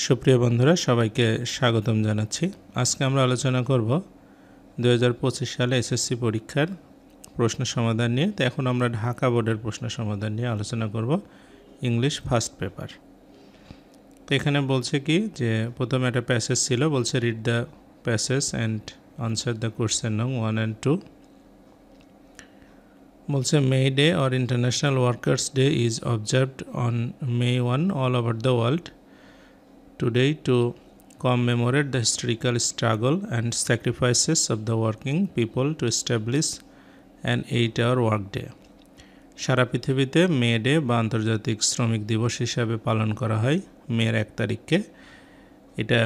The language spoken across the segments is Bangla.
সুপ্রিয় বন্ধুরা সবাইকে স্বাগতম জানাচ্ছি। আজকে আমরা আলোচনা করব 2025 সালে এসএসসি পরীক্ষার প্রশ্ন সমাধান নিয়ে। তো এখন আমরা ঢাকা বোর্ডের প্রশ্ন সমাধান নিয়ে আলোচনা করব, ইংলিশ ফার্স্ট পেপার। তো এখানে বলছে কি যে প্রথমে একটা প্যাসেজ ছিল, বলছে read the passage and answer the question নং 1 and 2। বলছে May Day or international workers day is observed on May 1 all over the world today to commemorate the historical struggle and sacrifices of the working people to establish an 8-hour workday। সারা পৃথিবীতে মে ডে বা আন্তর্জাতিক শ্রমিক দিবস হিসাবে পালন করা হয় মের 1 তারিখকে। এটা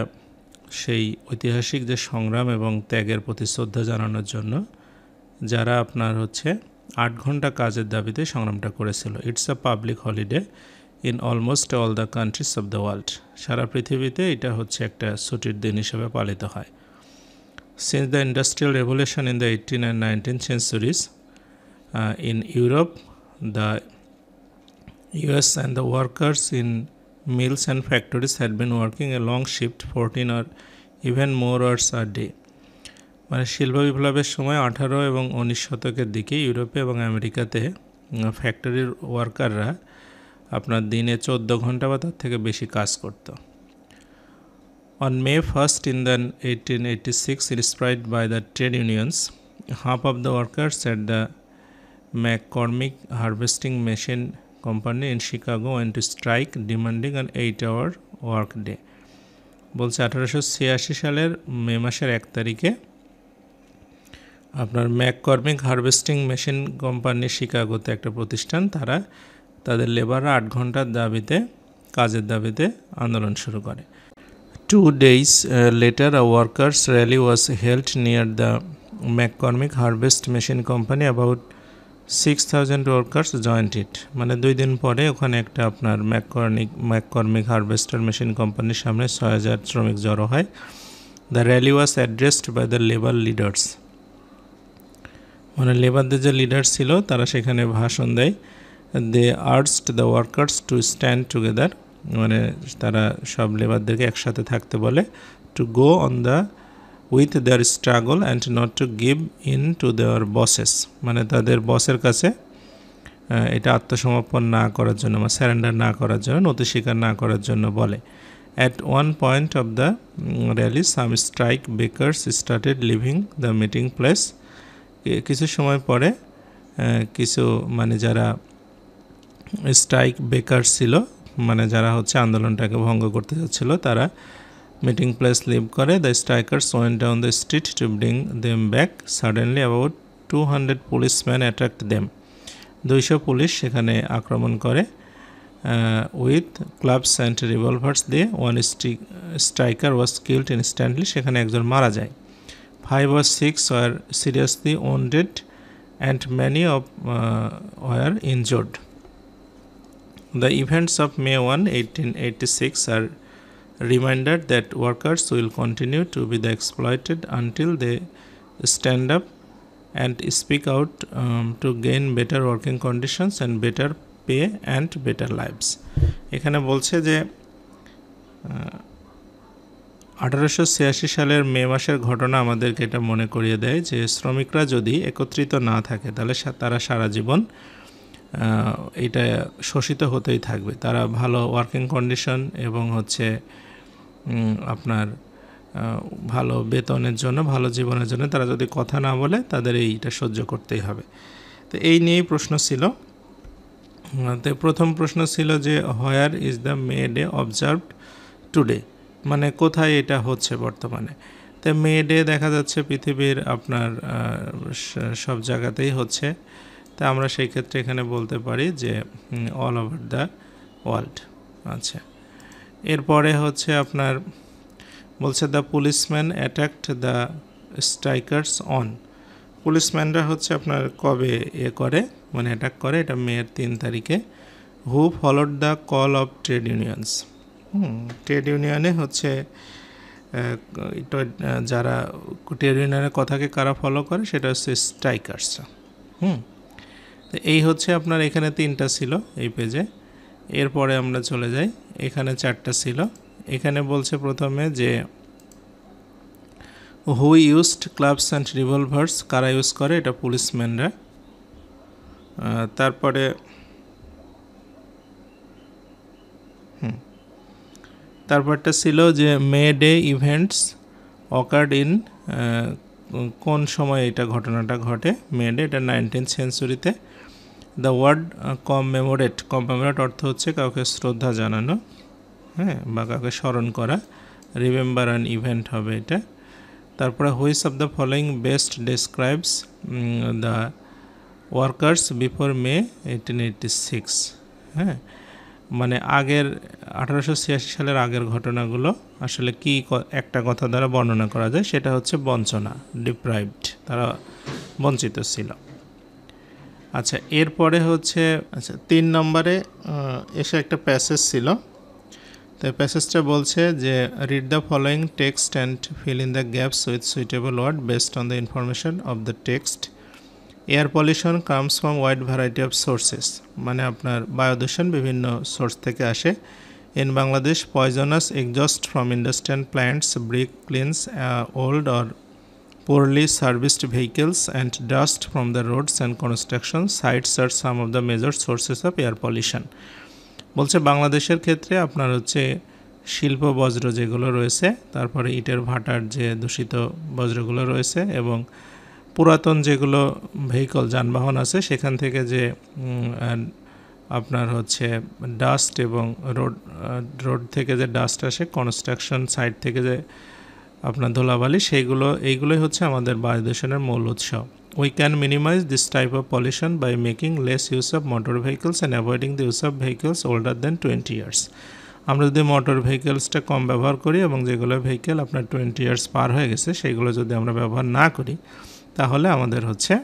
সেই ঐতিহাসিক যে সংগ্রাম এবং ত্যাগের প্রতি শ্রদ্ধা জানানোর জন্য, যারা আপনার 8 ঘন্টা কাজের দাবিতে সংগ্রামটা করেছিল। It's a public holiday in almost all the countries of the world. সারা পৃথিবীতে এটা একটা ছুটির দিন হিসেবে পালিত হয়। Since the industrial revolution in the 18th and 19th centuries in Europe, the US and the workers in mills and factories had been working a long shift, 14 or even more hours a day। মানে শিল্প বিপ্লবের সময় 18 এবং 19 শতকের দিকে ইউরোপে এবং আমেরিকাতে ফ্যাক্টরির ওয়ার্কাররা আপনার দিনে 14 ঘন্টা বা তার থেকে বেশি কাজ করত। On May 1st in the 1886, inspired by the trade unions, half of the workers at the McCormick Harvesting Machine Company in Chicago went to strike, demanding an 8-hour work day। বলছে 1886 সালের মে মাসের 1 তারিখে আপনার ম্যাককর্মিক হারভেস্টিং মেশিন কোম্পানি শিকাগোতে একটা প্রতিষ্ঠান, তারা তাদের লেবাররা 8 ঘন্টার কাজের দাবিতে আন্দোলন শুরু করে। 2 days later a workers rally was held near the McCormick Harvest Machine Company। About 6,000 workers joined it। মানে 2 দিন পরে ওখানে একটা আপনার ম্যাককর্মিক হারভেস্টার মেশিন কোম্পানির সামনে 6,000 শ্রমিক জড়ো হয়। The rally was addressed by the labor leaders। মানে লেবারদের যে লিডার ছিল তারা সেখানে ভাষণ দেয়। They urged the workers to stand together। মানে তারা সব লেবারদেরকে একসাথে থাকতে বলে। To go on with their struggle and not to give in to their bosses। মানে তাদের বসের কাছে এটা আত্মসমর্পণ না করার জন্য বা স্যারেন্ডার না করার জন্য, নতি স্বীকার না করার জন্য বলে। At one point of the rally, some strike breakers started leaving the meeting place। কিছু সময় পরে কিছু মানে যারা স্ট্রাইক বেকার ছিল, মানে যারা আন্দোলনটাকে ভঙ্গ করতে যাচ্ছিল, তারা মিটিং প্লেস লিভ করে। The strikers went down the street to bring them back. Suddenly about 200 policeman attacked them. 200 police সেখানে আক্রমণ করে উইথ ক্লাবস অ্যান্ড রিভলভার্স দিয়ে। One striker was killed instantly. সেখানে একজন মারা যায়। 5 or 6 were seriously wounded and many were injured। The events of May 1, 1886 are reminder that workers will continue to be exploited until they stand up and speak out to gain better working conditions and better pay and better lives। এখানে বলছে যে 1886 সালের মে মাসের ঘটনা আমাদেরকে এটা মনে করিয়ে দেয় যে শ্রমিকরা যদি একত্রিত না থাকে তাহলে তারা সারা জীবন এটা শোষিত হতেই থাকবে। তারা ভালো ওয়ার্কিং কন্ডিশন এবং আপনার ভালো বেতনের জন্য, ভালো জীবনের জন্য তারা যদি কথা না বলে তাদের এইটা সহ্য করতেই হবে। তো এই নিয়েই প্রশ্ন ছিল। তো প্রথম প্রশ্ন ছিল যে where is the May Day observed today, মানে কোথায় এটা হচ্ছে বর্তমানে। তো মে ডে দেখা যাচ্ছে পৃথিবীর আপনার সব জায়গাতেই হচ্ছে। তা আমরা সেই ক্ষেত্রে এখানে বলতে পারি যে অল ওভার দ্য ওয়ার্ল্ড। আচ্ছা, এরপরে আপনার বলছে the policeman attacked the strikers on. পুলিশম্যানরা আপনার কবে করে, মানে অ্যাটাক করে, এটা মের 3 তারিখে। Who followed the call of trade unions. Trade ইউনিয়নে যারা ট্রেড ইউনিয়নের কথাকে কারা ফলো করে সেটা স্ট্রাইকার্সরা। তো এই আপনার এখানে 3টা ছিল এই পেজে। এরপরে আমরা চলে যাই, এখানে 4টা ছিল, এখানে বলছে প্রথমে যে হু ইউজড ক্লাবস অ্যান্ড রিভলভার্স, কারা ইউজ করে, এটা পুলিশম্যানরা। তারপরে তারপরটা ছিল যে May Day events occurred in, কোন সময় এটা ঘটনাটা ঘটে, মে ডে, এটা 19th সেঞ্চুরিতে। দ্য ওয়ার্ড কমমেমোরেট, কমমেমোরেট অর্থ হচ্ছে কাউকে শ্রদ্ধা জানানো, হ্যাঁ, বা কাউকে স্মরণ করা। রিমেম্বার অ্যান ইভেন্ট হবে এটা। তারপরে which of the following best describes the workers before May 1886, হ্যাঁ, মানে আগের 1886 সালের আগের ঘটনাগুলো আসলে কি একটা কথা দ্বারা বর্ণনা করা যায়, সেটা হচ্ছে বঞ্চনা, ডিপ্রাইভড, তারা বঞ্চিত ছিল। আচ্ছা, এরপরে হচ্ছে আচ্ছা 3 নম্বরে এসে একটা প্যাসেজ ছিল। তো প্যাসেজটা বলছে যে read the following text and fill in the gaps with suitable word based on the information of the text. Air pollution comes from wide variety of sources, মানে আপনার বায়ুদূষণ বিভিন্ন সোর্স থেকে আসে। In Bangladesh poisonous exhaust from industrial plants brick kilns old or poorly serviced vehicles and dust from the roads and construction sites are some of the major sources of air pollution. বলছে বাংলাদেশের ক্ষেত্রে আপনার হচ্ছে শিল্প বজ্র যেগুলো রয়েছে, তারপরে ইটের ভাটার যে দূষিত বজ্রগুলো রয়েছে, এবং পুরাতন যেগুলো ভেহিকল যানবাহন আছে সেখান থেকে যে আপনার হচ্ছে ডাস্ট এবং রোড থেকে যে ডাস্ট আসে, কনস্ট্রাকশন সাইট থেকে যে আপনার ধুলাবালি, এইগুলোই হচ্ছে আমাদের বায়ু দূষণের মূল উৎস। We can minimise this type of pollution by making less use of motor vehicles and avoiding the use of vehicles older than 20 years. আমরা যদি মোটর ভেহিকলসটা কম ব্যবহার করি এবং যেগুলো ভেহিকেল আপনার 20 ইয়ার্স পার হয়ে গেছে সেইগুলো যদি আমরা ব্যবহার না করি, তাহলে আমাদের হচ্ছে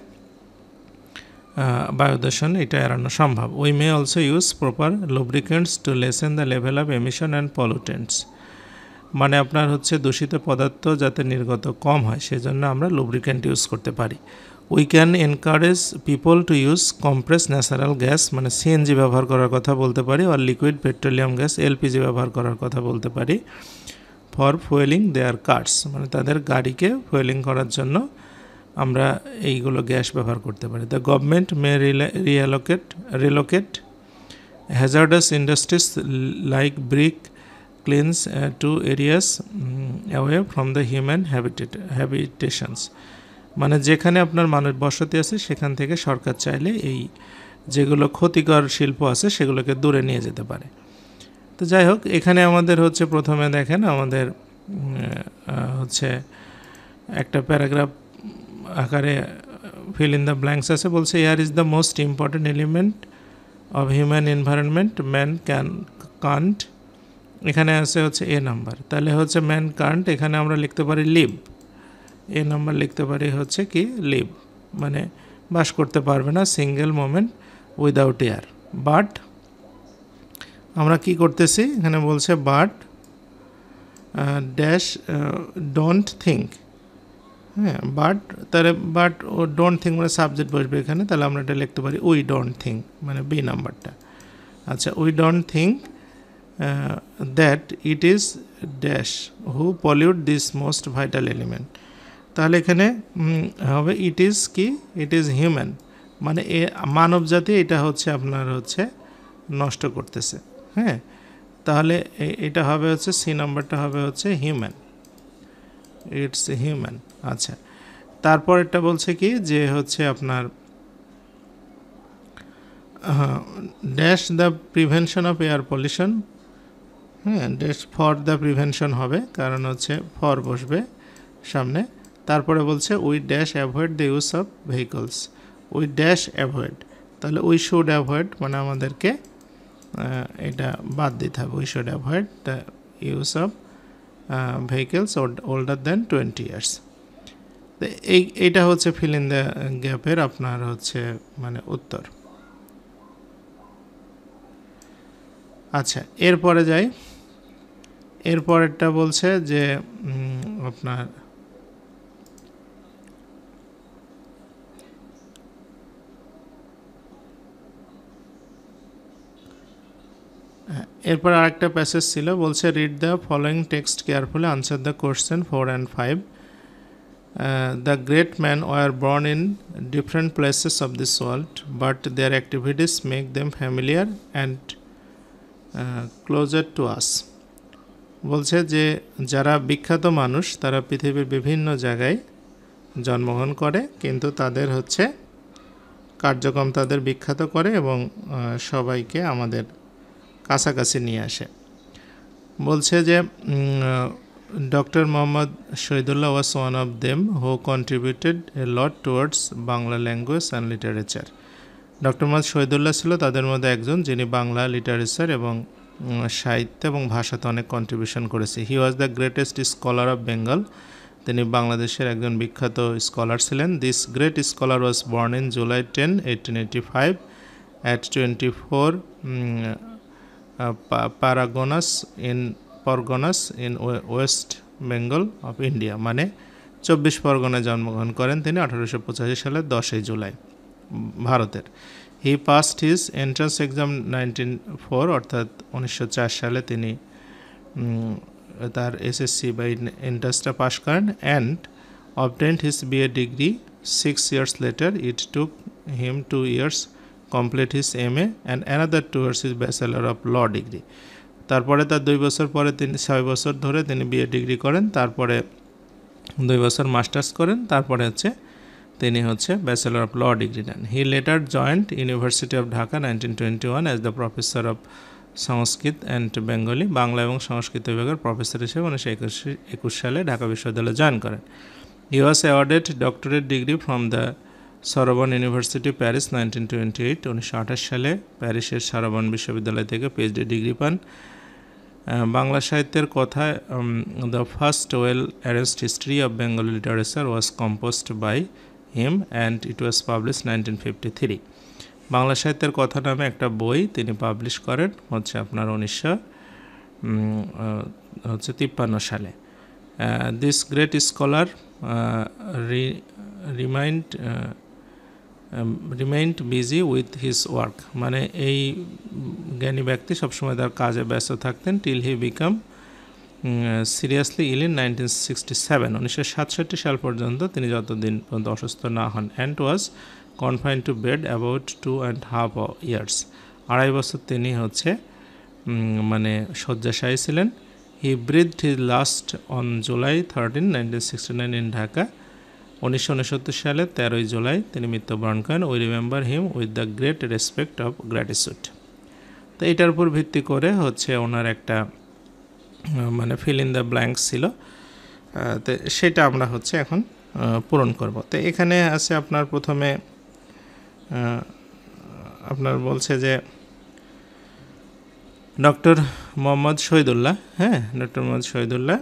বায়ু দূষণ এটা এড়ানো সম্ভব। We may also use proper lubricants to lessen the level of emission and pollutants, মানে আপনার হচ্ছে দূষিত পদার্থ যাতে নির্গত কম হয় সেজন্য আমরা লুব্রিকেন্ট ইউজ করতে পারি। We can encourage people to use compress natural gas, মানে সিএনজি ব্যবহার করার কথা বলতে পারি, আর লিকুইড পেট্রোলিয়াম গ্যাস এলপিজি ব্যবহার করার কথা বলতে পারি। ফর ফুয়েলিং দেয়ার কার্স, মানে তাদের গাড়িকে ফুয়েলিং করার জন্য আমরা এইগুলো গ্যাস ব্যবহার করতে পারি। The government may relocate hazardous industries like brick kilns to areas away from the human habitations, মানে যেখানে আপনার মানুষ বসতি আছে সেখান থেকে সরকার চাইলে এই যেগুলো ক্ষতিকর শিল্প আছে সেগুলোকে দূরে নিয়ে যেতে পারে। তো যাই হোক, এখানে আমাদের হচ্ছে প্রথমে দেখেন আমাদের হচ্ছে একটা প্যারাগ্রাফ আকারে ফিল ইন দ্য ব্ল্যাঙ্কস আছে। বলছে air is the most important element of human environment, man can't, এখানে আছে হচ্ছে এ নাম্বার, তাহলে হচ্ছে ম্যান কান্ট, এখানে আমরা লিখতে পারি লিভ, এ নাম্বার লিখতে পারি হচ্ছে কি লিভ, মানে বাস করতে পারবে না single moment without air. But আমরা কি করতেছি, এখানে বলছে বাট ড্যাশ ডোন্ট থিঙ্ক, হ্যাঁ, বাট তাহলে বাট ও ডোন্ট থিঙ্ক মানে সাবজেক্ট বসবে এখানে, তাহলে আমরা এটা লিখতে পারি উই ডোন্ট থিঙ্ক, মানে বি নাম্বারটা। আচ্ছা, we don't think that it is dash who pollute this most vital element, তাহলে এখানে হবে ইট ইজ কি, ইট ইজ হিউম্যান, মানে মানব জাতি এটা হচ্ছে আপনার হচ্ছে নষ্ট করতেছে, হ্যাঁ, তাহলে এটা হবে হচ্ছে সি নাম্বারটা হবে হচ্ছে হিউম্যান, ইটস হিউম্যান। আচ্ছা, তারপর এটা বলছে কি যে হচ্ছে আপনার dash the prevention of air pollution, হ্যাঁ, ড্যাশ ফর দ্য প্রিভেনশন হবে, কারণ হচ্ছে ফর বসবে সামনে। তারপরে বলছে we dash avoid the use of vehicles, we dash avoid, তাহলে উই শুড অ্যাভয়েড, মানে আমাদেরকে এটা বাদ দিতে হবে, we should avoid the use of vehicles older than 20 years. এইটা হচ্ছে ফিল ইন দ্য গ্যাপের আপনার হচ্ছে মানে উত্তর। আচ্ছা, এরপরে যাই, এরপরেরটা বলছে যে আপনার এরপর আরেকটা প্যাসেজ ছিল, বলছে read the following text carefully, answer the question 4 and 5. The great men were born in different places of this world, but their activities make them familiar and closer to us. বলছে যে যারা বিখ্যাত মানুষ তারা পৃথিবীর বিভিন্ন জায়গায় জন্মগ্রহণ করে, কিন্তু তাদের হচ্ছে কার্যক্রম তাদের বিখ্যাত করে এবং সবাইকে আমাদের কাছাকাছি নিয়ে আসে। বলছে যে doctor Mohammad Shahidullah was one of them who contributed A lot towards Bangla language and literature. Doctor Mohammad Shahidullah ছিল তাদের মধ্যে একজন যিনি বাংলা লিটারেচার এবং সাহিত্য এবং ভাষাতে অনেক কন্ট্রিবিউশন করেছে। He was the greatest scholar of Bengal, তিনি বাংলাদেশের একজন বিখ্যাত স্কলার ছিলেন। This great scholar was born in July 10, 1885 at 24 Parganas in West Bengal of India, মানে 24 পরগনায় জন্মগ্রহণ করেন তিনি 1885 সালের 10 জুলাই ভারতের। হি পাস্ট হিজ এন্ট্রান্স এক্সাম 1904, অর্থাৎ 1904 সালে তিনি তার এসএসসি বা এন্ট্রান্সটা পাস করেন and obtained his BA degree 6 years later. It took him 2 years complete his MA and another 2 years his Bachelor of Law degree. তারপরে তার 2 বছর পরে তিনি 6 বছর ধরে তিনি বিএ ডিগ্রি করেন, তারপরে 2 বছর মাস্টার্স করেন, তারপরে তিনি ব্যাচেলর অফ ল ডিগ্রি নেন। He later joined university of Dhaka 1921 as the professor of Sanskrit and Bengali, Bangla এবং সংস্কৃত বিভাগের প্রফেসর হিসেবে 1921 সালে ঢাকা বিশ্ববিদ্যালয়ে জয়েন করেন। He was awarded doctorate degree from the Sorbonne university Paris 1928, 1928 সালে প্যারিসের সরবন বিশ্ববিদ্যালয় থেকে পিএইচডি ডিগ্রি পান। বাংলা সাহিত্যের কথায় the first well arranged history of Bengali literature was composed by him and it was published 1953। Bangla সাহিত্যের কথা নামে একটা বই তিনি পাবলিশ করেন আপনার 1953 সালে। This great scholar remind busy with his work, মানে এই জ্ঞানী ব্যক্তি সবসময় তার কাজে ব্যস্ত থাকতেন। Till he became seriously ill in 1967, 1967 সাল পর্যন্ত তিনি যতদিন পর্যন্ত অসুস্থ না হন। And was confined to bed about 2.5 years, 2.5 বছর তিনি মানে শয্যাশায়ী ছিলেন। He breathed his last on July 13, 1969 in Dhaka, 1969 সালে 13 জুলাই তিনি মৃত্যুবরণ করেন। We remember him with the great respect of gratitude. তো এটার উপর ভিত্তি করে ওনার একটা মানে ফিল ইন দ্য ব্ল্যাঙ্কস ছিল, তো সেটা আমরা এখন পূরণ করব। তো এখানে আছে আপনার প্রথমে আপনার বলছে যে ডক্টর মোহাম্মদ শহীদুল্লাহ, ডক্টর মোহাম্মদ শহীদুল্লাহ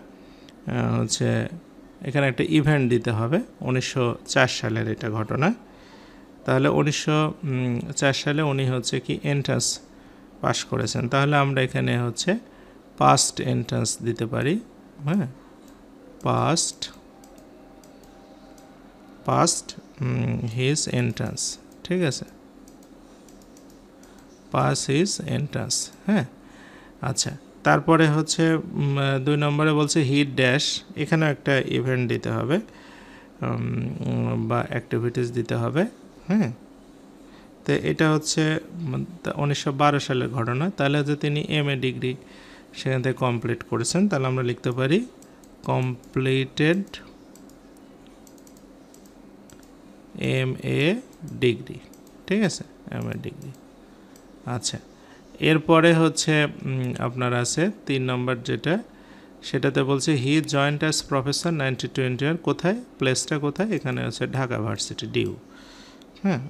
এখানে একটা ইভেন্ট দিতে হবে, 1904 সালের এটা ঘটনা। তাহলে 1904 সালে উনি কি এন্ট্রান্স পাস করেছেন, তাহলে আমরা এখানে পাস্ট এন্ট্রান্স দিতে পারি। পাস্ট হিজ এন্ট্রান্স, ঠিক আছে, পাস হিজ এন্ট্রান্স। আচ্ছা, তারপরে 2 নম্বরে বলছে হি ড্যাশ, এখানেও একটা ইভেন্ট দিতে হবে বা অ্যাক্টিভিটিস দিতে হবে। তো এটা 1912 সালের ঘটনা। তাহলে তিনি MA ডিগ্রি সেখান থেকে কমপ্লিট করেছেন, তাহলে আমরা লিখতে পারি কমপ্লিটেড MA ডিগ্রি, ঠিক আছে, MA ডিগ্রি। আচ্ছা, এরপরে আপনার আছে 3 নম্বর যেটা, সেটাতে বলছে হি জয়েন্ট অ্যাজ প্রফেসর 1921, কোথায়, প্লেসটা কোথায়, এখানে ঢাকা ভার্সিটি ডিউ।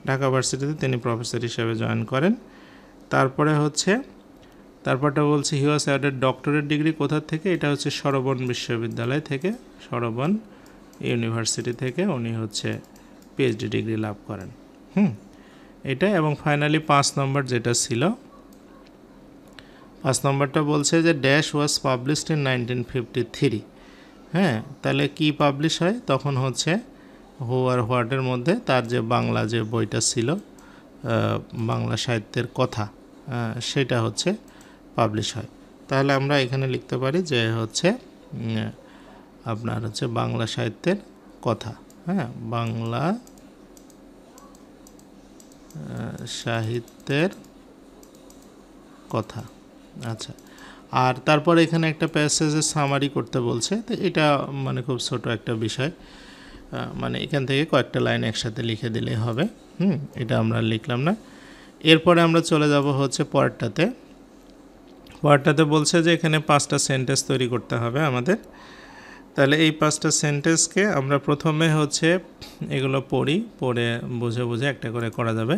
ঢাকা ভার্সিটিতে তিনি প্রফেসর হিসেবে জয়েন করেন। তারপরে তারপরটা বলছে হি ওয়াজ অ্যাওয়ার্ডেড ডক্টরেট ডিগ্রি কোথা থেকে, এটা সরবন বিশ্ববিদ্যালয় থেকে, সরবন ইউনিভার্সিটি থেকে উনি পিএইচডি ডিগ্রি লাভ করেন। এটা, এবং ফাইনালি 5 নম্বর যেটা ছিল, 5 নম্বরটা বলছে যে ড্যাশ ওয়াজ পাবলিশড ইন 1953। তাহলে কি পাবলিশ হয়, তখন হু আর হোয়াটের মধ্যে তার যে বাংলা যে বইটা ছিল বাংলা সাহিত্যের কথা, সেটা পাবলিশ হয়। তাহলে আমরা এখানে লিখতে পারি যে হচ্ছে আপনার হচ্ছে বাংলা সাহিত্যের কথা, হ্যাঁ, বাংলা সাহিত্যের কথা। আচ্ছা, আর তারপরে এখানে একটা প্যাসেজের সামারি করতে বলছে, তো এটা মানে খুব ছোট একটা বিষয়, মানে এখান থেকে কয়েকটা লাইন একসাথে লিখে দিলেই হবে। এটা আমরা লিখলাম না। এরপরে আমরা চলে যাব হচ্ছে পরেরটাতে বলছে যে এখানে 5টা সেন্টেন্স তৈরি করতে হবে আমাদের। তাহলে এই 5টা সেন্টেন্সকে আমরা প্রথমে হচ্ছে এগুলো পড়ে বুঝে একটা করে করা যাবে।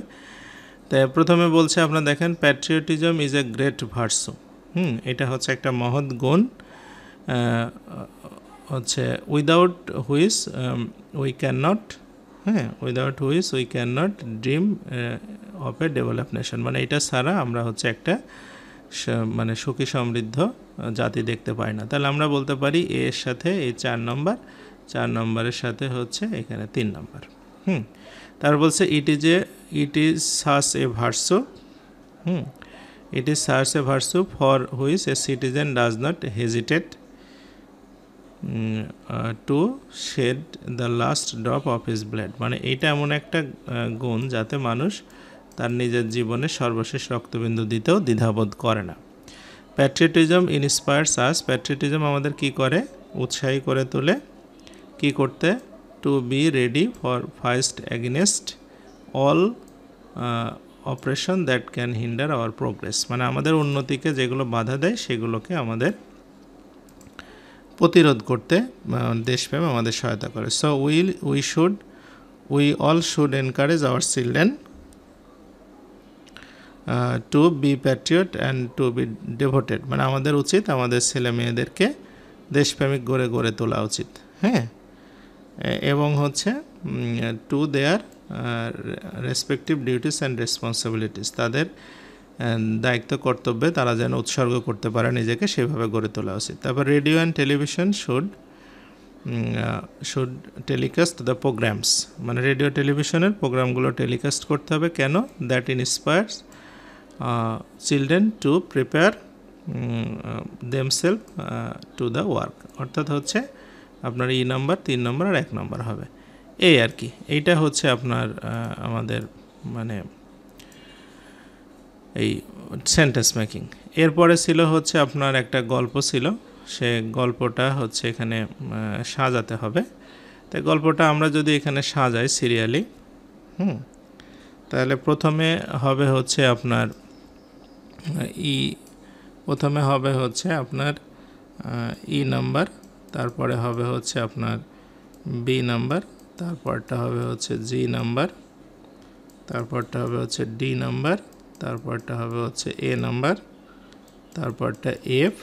তাই প্রথমে বলছে আপনারা দেখেন, patriotism is a great versa. এটা হচ্ছে একটা মহৎ গুণ, হচ্ছে without which we can not, without which we can not dream of A develop nation. মানে এটা ছাড়া আমরা হচ্ছে একটা মানে সুখী সমৃদ্ধ জাতি দেখতে পাই না। তাহলে আমরা বলতে পারি এর সাথে এই 4 নম্বরের সাথে হচ্ছে এখানে 3 নম্বর। তারপর বলছে it is such a virtue, it is such a virtue for which a citizen does not hesitate to shed the last drop of his blood. মানে এটা এমন একটা গুণ যাতে মানুষ তার নিজের জীবনে সর্বশেষ রক্তবিন্দু দিতেও দ্বিধাবোধ করে না। প্যাট্রিয়টিজম ইন্সপায়ার্স আস, প্যাট্রিয়টিজম আমাদের কি করে, উৎসাহী করে তোলে, কি করতে, to be ready for fight against all operation that can hinder our progress. মানে আমাদের উন্নতিকে যেগুলো বাধা দেয় সেগুলোকে আমাদের প্রতিরোধ করতে দেশপ্রেম আমাদের সহায়তা করে। So we all should encourage our children to be patriot and to be devoted. মানে আমাদের উচিত আমাদের ছেলে মেয়েদেরকে দেশপ্রেমিক গড়ে তোলা উচিত, হ্যাঁ, এবং হচ্ছে to their respective duties and responsibilities, তাদের দায়িত্ব কর্তব্যে তারা যেন উৎসর্গ করতে পারে নিজেকে, সেভাবে গড়ে তোলা উচিত। তারপর radio and television should telecast the programmes. মানে রেডিও টেলিভিশনের প্রোগ্রামগুলো টেলিকাস্ট করতে হবে, কেন, that inspires children to prepare themself to the work. অর্থাৎ হচ্ছে আপনার 3 নম্বর আর 1 নম্বর হবে, এই আর কি। এইটা হচ্ছে আপনার আমাদের মানে এই সেন্টেন্স মেকিং। এরপরে ছিল হচ্ছে আপনার একটা গল্প ছিল, সে গল্পটা হচ্ছে এখানে সাজাতে হবে। তাই গল্পটা আমরা যদি এখানে সাজাই সিরিয়ালি, তাহলে প্রথমে হবে হচ্ছে আপনার ই নাম্বার, তারপরে হবে হচ্ছে আপনার বি নাম্বার, তারপরটা হবে হচ্ছে জি নাম্বার, তারপরটা হবে হচ্ছে ডি নাম্বার, তারপরটা হবে হচ্ছে এ নাম্বার, তারপরটা এফ,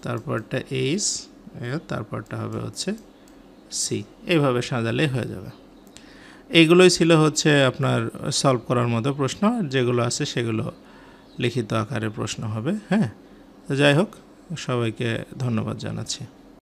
তারপরটা এইচ, তারপরটা হবে হচ্ছে সি। এইভাবে সাজালেই হয়ে যাবে। এইগুলোই ছিল হচ্ছে আপনার সলভ করার মতো প্রশ্ন, যেগুলো আছে সেগুলো লিখিত আকারে প্রশ্ন হবে। হ্যাঁ, তো যাই হোক, সবাইকে ধন্যবাদ জানাচ্ছি।